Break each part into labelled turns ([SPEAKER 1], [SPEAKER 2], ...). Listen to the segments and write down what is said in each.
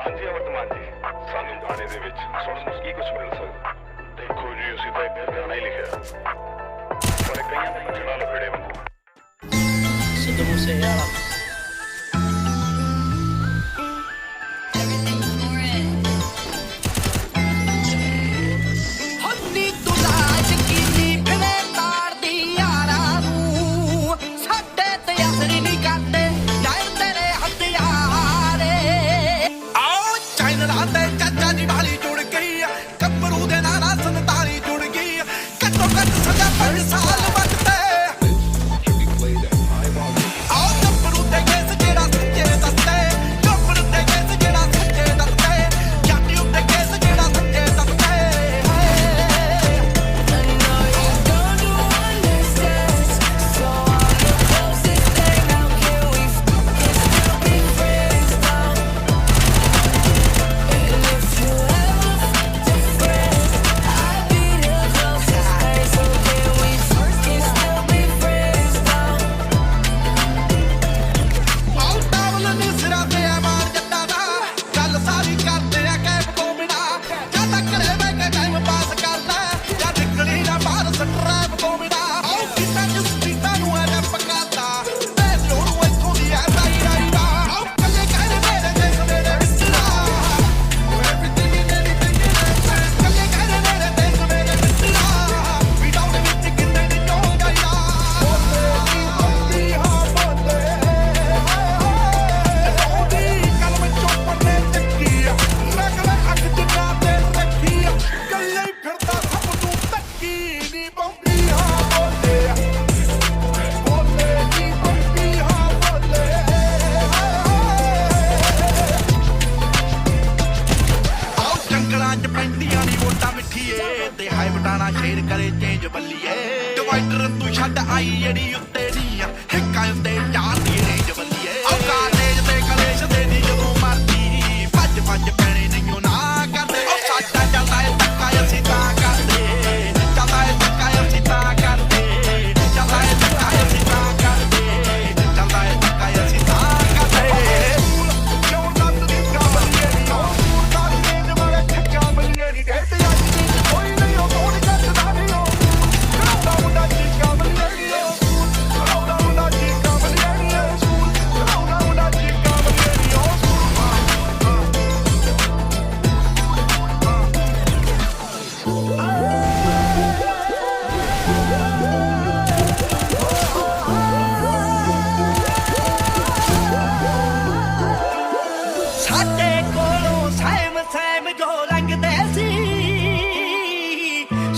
[SPEAKER 1] ਹਾਂਜੀ ਵਰਤਮਾਨ ਜੀ, ਸਾਨੂੰ ਗਾਣੇ ਦੇ ਵਿੱਚ ਸੁਣਨ ਨੂੰ ਕੀ ਕੁਝ ਮਿਲ ਸਕਦਾ? ਦੇਖੋ ਜੀ, ਅਸੀਂ ਤਾਂ ਇੱਕ ਗਾਣਾ ਹੀ ਲਿਖਿਆ, ਪਰ ਕਈਆਂ ਦੇ ਜਿਹੜਾ ਲਪੇੜੇ ਵਾਂਗੂ।
[SPEAKER 2] ਸਿੱਧੂ ਮੂਸੇਵਾਲਾ
[SPEAKER 3] ਸ਼ੇਰ ਕਰੇ ਚੇਂਜ ਬੱਲੀਏ ਡਿਵਾਈਡਰ ਤੂੰ ਛੱਡ ਆਈ ਜਿਹੜੀ ਉੱਤੇ ਨਹੀਂ ਆ ਹਿੱਕਾਂ ਉੱਤੇ ਚਾਰ ਦੀ ਰੇਂਜ ਬੱਲੀਏ ਔਕਾ ਤੇਜ ਤੇ ਕਲੇਸ਼ ਦੇ ਦੀ ਜਦੋਂ ਮਰਦੀ ਭੱਜ ਭੱਜ ਪੈਣੇ ਨਹੀਂ ਨਾ ਕਰਦੇ ਉਹ ਸਾਡਾ ਚੱਲਦਾ ਏ ਧੱਕਾ ਅਸੀਂ ਤਾਂ ਕਰਦੇ ਚੱਲਦਾ ਏ ਧੱਕਾ ਅਸੀਂ ਤਾਂ ਕਰਦੇ ਚੱਲਦਾ ਏ ਧੱਕਾ ਅਸੀਂ ਤਾਂ ਕਰਦੇ ਚੱਲਦਾ ਏ ਧੱਕਾ ਅਸੀਂ ਤਾਂ ਕਰਦੇ ਕਿਉਂ ਨੱਤ ਦੀ ਕਾਬਲੀਏ ਨਹੀਂ ਉਹ ਤਾਂ ਰੇਂਜ ਵਾਲੇ ਠੱਕਾ ਬੱਲੀਏ ਨਹੀਂ ਕਹਿੰਦੇ ਕੋਈ ਨਹੀਂ ਉਹ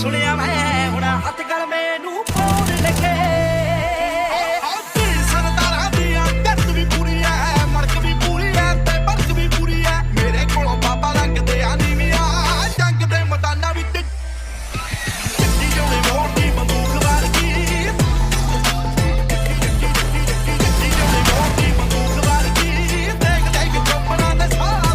[SPEAKER 3] ਸੁਣਿਆ ਮੈਂ ਹੁਣ ਹੱਥ ਗਲ ਮੈਨੂੰ ਪਾਉਣ ਲੱਗੇ ਸਰਦਾਰਾਂ ਦੀਆਂ ਗੱਤ ਵੀ ਪੂਰੀ ਐ ਮੜਕ ਵੀ ਪੂਰੀ ਐ ਤੇ ਬਰਕ ਵੀ ਪੂਰੀ ਐ ਮੇਰੇ ਕੋਲੋਂ ਬਾਬਾ ਲੰਘਦੇ ਆ ਨੀਵੀਆਂ ਜੰਗ ਦੇ ਮੈਦਾਨਾਂ ਵਿੱਚ ਚਿੱਟੀ ਜੋੜੀ ਮੋਟੀ ਬੰਦੂਕ ਵਰਗੀ ਚਿੱਟੀ ਜੋੜੀ ਮੋਟੀ ਬੰਦੂਕ ਵਰਗੀ ਦੇਖ ਦੇਖ ਚੁੱਪਣਾ ਦੇ ਸਾਹ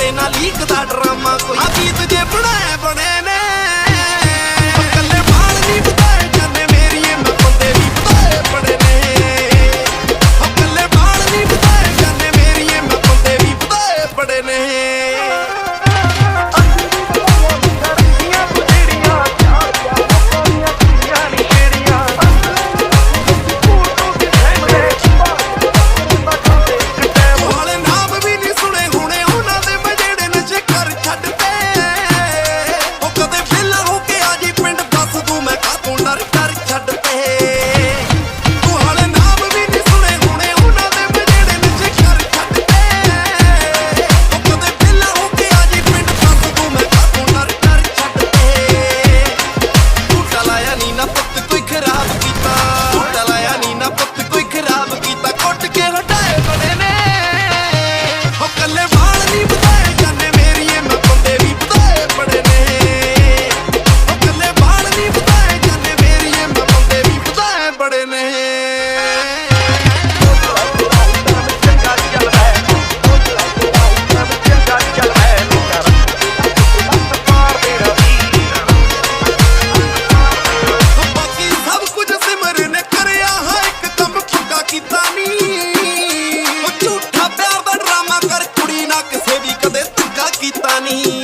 [SPEAKER 3] ਤੇਰੇ ਨਾਲ ਲੀਕਦਾ ਡਰਾਮਾ ਕੋਈ ਆ ਗੀਤ ਜੇ ਬਣਾਏ ਬਣੇ ਨੇ ਕੱਲੇ ਬਾਲ ਨਹੀਂ ਬਤਾਏ ਜਾਂਦੇ ਮੇਰੀਏ ਮੈਂ ਬੰਦੇ ਵੀ ਬਤਾਏ ਬੜੇ ਨੇ ਕੱਲੇ ਬਾਲ ਨਹੀਂ ਬਤਾਏ ਜਾਂਦੇ ਮੇਰੀਏ ਮੈਂ ਬੰਦੇ ਵੀ ਬਤਾਏ ਬੜੇ ਨੇ ਝੂਠਾ ਪਿਆਰ ਦਾ ਡਰਾਮਾ ਕਰ ਕੁੜੀ ਨਾ ਕਿਸੇ ਵੀ ਕਦੇ ਧੱਕਾ ਕੀਤਾ ਨਹੀਂ